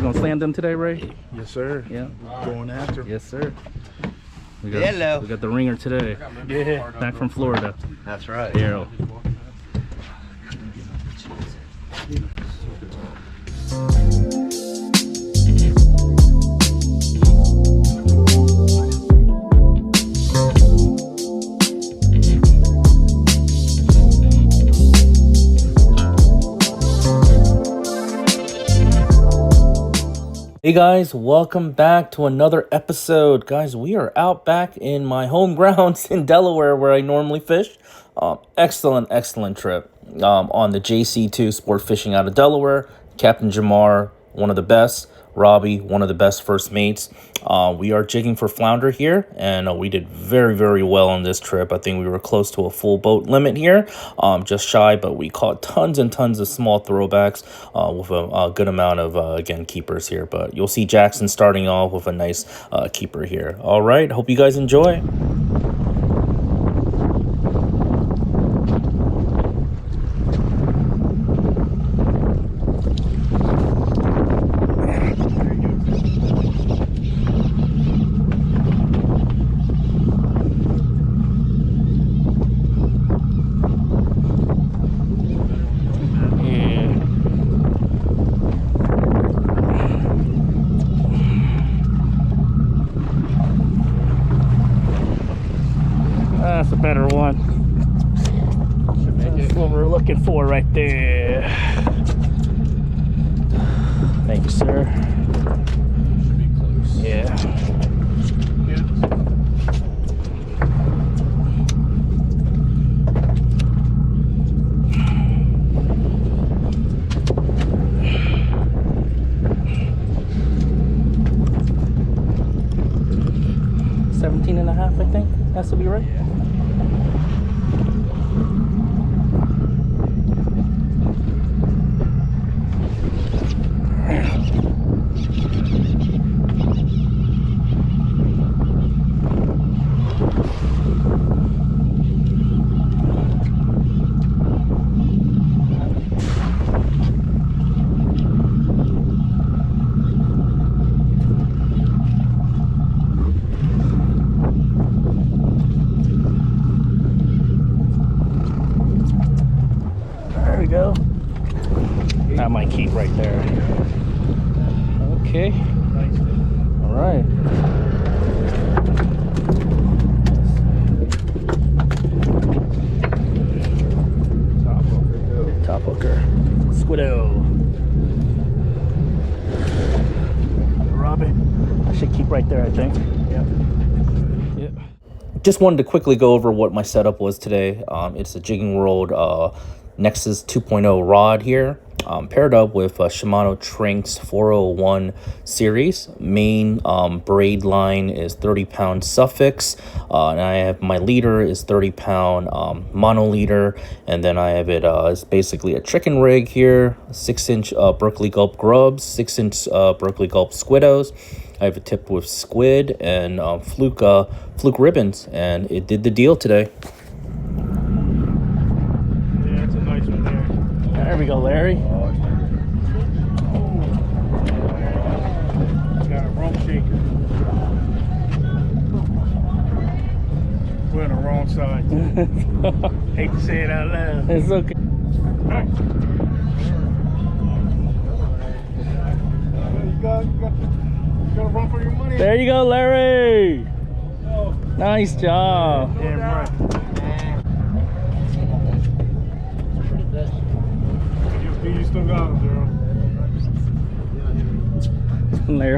We're gonna slam them today, Ray? Yes, sir. Yeah. Going after. Yes, sir. We got the ringer today. Yeah. Back from Florida. That's right. Daryl. Hey guys, welcome back to another episode. Guys, we are out back in my home grounds in Delaware where I normally fish. Excellent trip on the Sea II Sportfishing out of Delaware. Captain Jamar, one of the best. Robbie, one of the best first mates. We are jigging for flounder here, and we did very well on this trip. I think we were close to a full boat limit here, just shy, but we caught tons and tons of small throwbacks with a good amount of, again, keepers here. But you'll see Jackson starting off with a nice keeper here. All right, hope you guys enjoy. That's a better one. That's what we're looking for right there. Thank you, sir. Should be close. Yeah. $17.5, I think. Has to be right. Yeah. Go. That might keep right there. Okay. All right. Top hooker. Squiddo. Robbie. I should keep right there, I think. Yep. Just wanted to quickly go over what my setup was today. It's a Jigging World Nexus 2.0 rod here, paired up with a Shimano Trinx 401 series. Main braid line is 30-pound Suffix, and I have my leader is 30-pound mono leader, and then I have it it's basically a chicken rig here, 6-inch Berkeley Gulp grubs, 6-inch Berkeley Gulp squiddos. I have a tip with squid and fluke ribbons, and it did the deal today. There we go, Larry. Got a rope shaker. We're on the wrong side. Hate to say it out loud. It's okay. You gotta run for your money. There you go, Larry. Oh. Nice job. Damn right. You still got him, girl. Larry,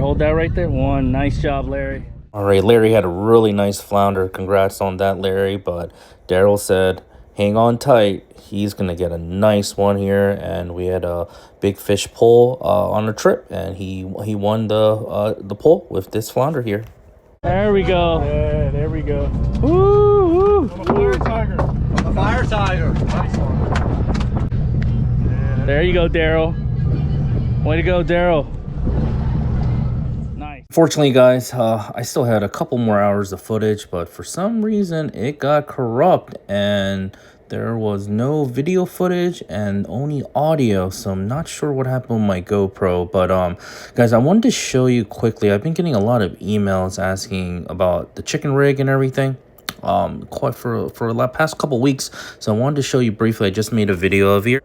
hold that right there. One. Nice job, Larry. All right, Larry had a really nice flounder. Congrats on that, Larry. But Daryl said, hang on tight. He's going to get a nice one here. And we had a big fish pull on the trip. And he won the pull with this flounder here. There we go. Yeah, there we go. Woo, woo. I'm a fire tiger. I'm a fire tiger. Nice one. There you go, Daryl. Way to go, Daryl. Nice. Fortunately, guys, I still had a couple more hours of footage, but for some reason it got corrupt and There was no video footage and only audio, so I'm not sure what happened with my GoPro. But guys, I wanted to show you quickly. I've been getting a lot of emails asking about the chicken rig and everything quite for the past couple weeks, so I wanted to show you briefly. I just made a video of it.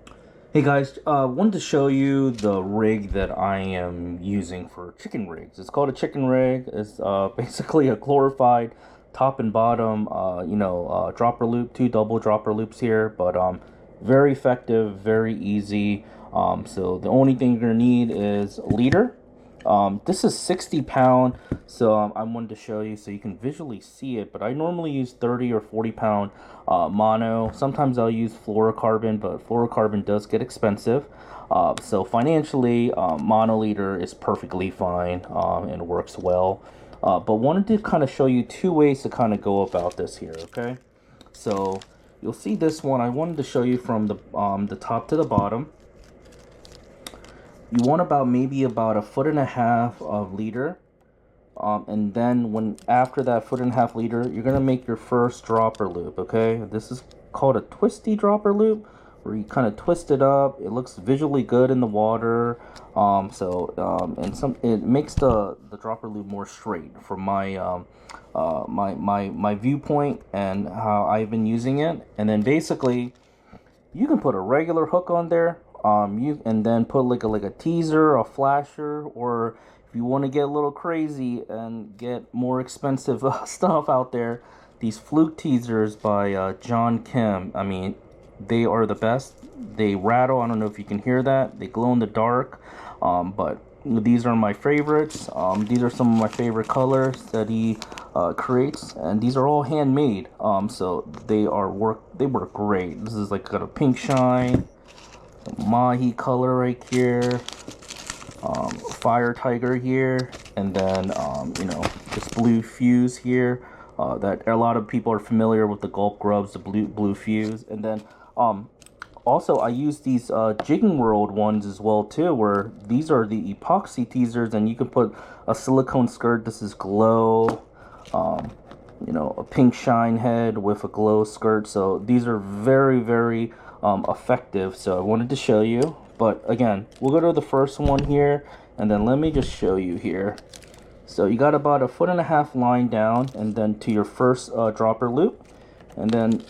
Hey guys, wanted to show you the rig that I am using for chicken rigs. It's called a chicken rig. It's basically a glorified top and bottom, dropper loop, 2 double dropper loops here, but very effective, very easy. So the only thing you're gonna need is a leader. This is 60 pound, so I wanted to show you so you can visually see it, but I normally use 30 or 40 pound mono. Sometimes I'll use fluorocarbon, but fluorocarbon does get expensive. So financially, mono leader is perfectly fine and works well. But wanted to kind of show you 2 ways to kind of go about this here, okay? So you'll see this one. I wanted to show you from the top to the bottom. You want maybe about 1.5 foot of leader, and then after that 1.5 foot leader, you're gonna make your first dropper loop. Okay, this is called a twisty dropper loop, where you kind of twist it up. It looks visually good in the water, it makes the dropper loop more straight from my my viewpoint and how I've been using it. And then basically, you can put a regular hook on there. And then put like a teaser, a flasher, or if you want to get a little crazy and get more expensive stuff out there, these fluke teasers by John Kim. I mean, they are the best. They rattle. I don't know if you can hear that. They glow in the dark. But these are my favorites. These are some of my favorite colors that he creates, and these are all handmade. So they work great. This is like got a pink shine, mahi color right here, fire tiger here, and then this blue fuse here that a lot of people are familiar with, the gulp grubs, the blue fuse. And then also I use these Jigging World ones as well too, where these are the epoxy teasers, and you can put a silicone skirt. This is glow, a pink shine head with a glow skirt. So these are very, very effective. So I wanted to show you. But again, we'll go to the first one here, and then let me just show you here. So you got about 1.5 foot line down, and then to your first dropper loop. And then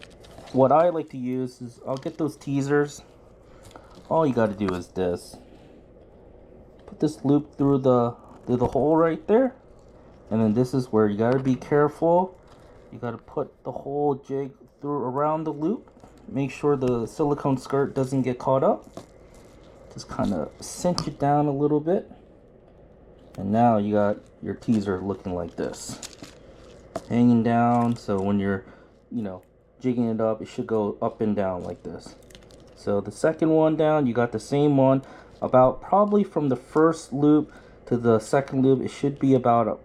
what I like to use is, I'll get those teasers. All you got to do is this: put this loop through the hole right there, and then this is where you got to be careful. You got to put the whole jig through around the loop. Make sure the silicone skirt doesn't get caught up. Just kind of cinch it down a little bit, and now you got your teaser looking like this, hanging down. So when you're jigging it up, it should go up and down like this. So the second one down, you got the same one, about probably from the first loop to the second loop, it should be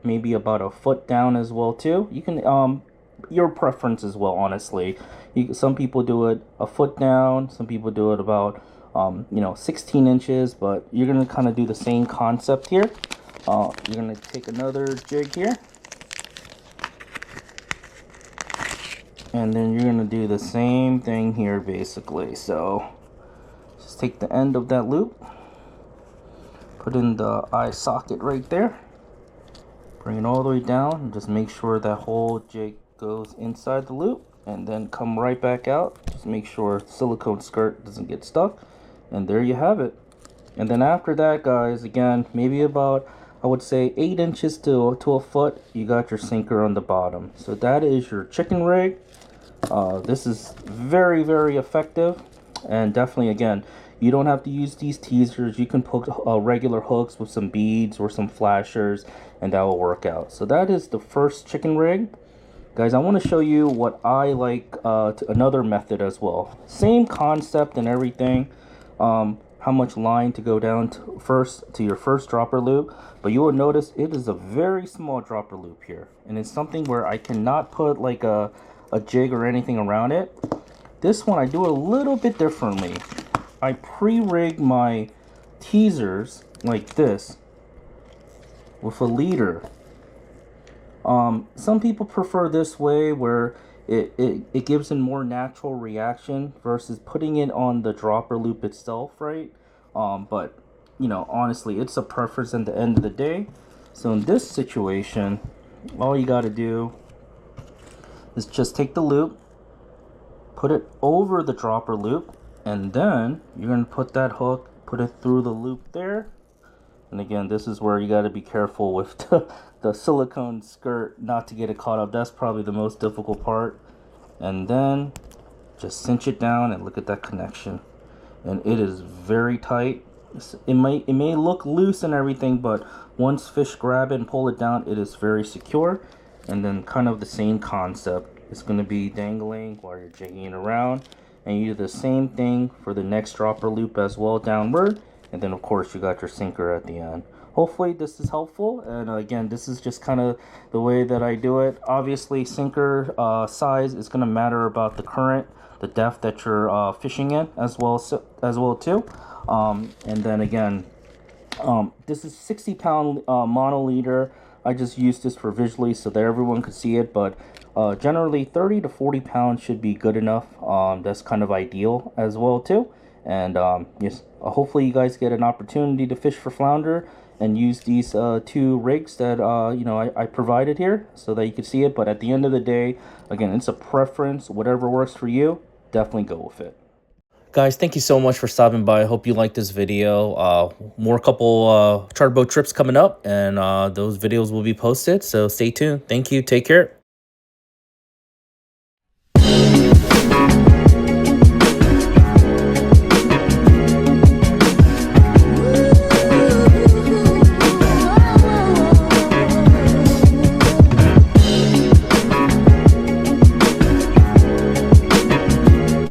maybe about 1 foot down as well too. You can your preference as well, honestly. Some people do it 1 foot down, some people do it about 16 inches, but you're gonna kind of do the same concept here. You're gonna take another jig here, and then you're gonna do the same thing here basically. So just take the end of that loop, put in the eye socket right there, bring it all the way down, and just make sure that whole jig goes inside the loop, and then come right back out. Just make sure silicone skirt doesn't get stuck, and there you have it. And then after that, guys, again, maybe about, I would say 8 inches to 1 foot, you got your sinker on the bottom. So that is your chicken rig. This is very, very effective, and definitely, again, you don't have to use these teasers. You can put regular hooks with some beads or some flashers, and that will work out. So that is the first chicken rig. Guys, I want to show you what I like to another method as well. Same concept and everything. How much line to go down to your first dropper loop, but you will notice it is a very small dropper loop here, and it's something where I cannot put like a jig or anything around it. This one I do a little bit differently. I pre-rig my teasers like this with a leader. Some people prefer this way, where it gives a more natural reaction versus putting it on the dropper loop itself, right? But you know, honestly, it's a preference at the end of the day. So in this situation, all you got to do is just take the loop, put it over the dropper loop, and then you're going to put that hook, put it through the loop there. And again, this is where you got to be careful with the silicone skirt not to get it caught up. That's probably the most difficult part. And then just cinch it down and look at that connection. And it is very tight. It may look loose and everything, but once fish grab it and pull it down, it is very secure. And then kind of the same concept. It's going to be dangling while you're jigging it around. And you do the same thing for the next dropper loop as well downward. And then of course you got your sinker at the end. Hopefully this is helpful. And again, this is just kind of the way that I do it. Obviously sinker size is going to matter about the current, the depth that you're fishing in as well too. And then again, this is 60-pound monoliter. I just used this for visually so that everyone could see it, but generally 30 to 40 pounds should be good enough. That's kind of ideal as well too. And yes, hopefully you guys get an opportunity to fish for flounder and use these two rigs that you know, I provided here so that you can see it. But at the end of the day, again, it's a preference. Whatever works for you, definitely go with it. Guys, thank you so much for stopping by. I hope you liked this video. More couple charter boat trips coming up, and those videos will be posted, so stay tuned. Thank you. Take care.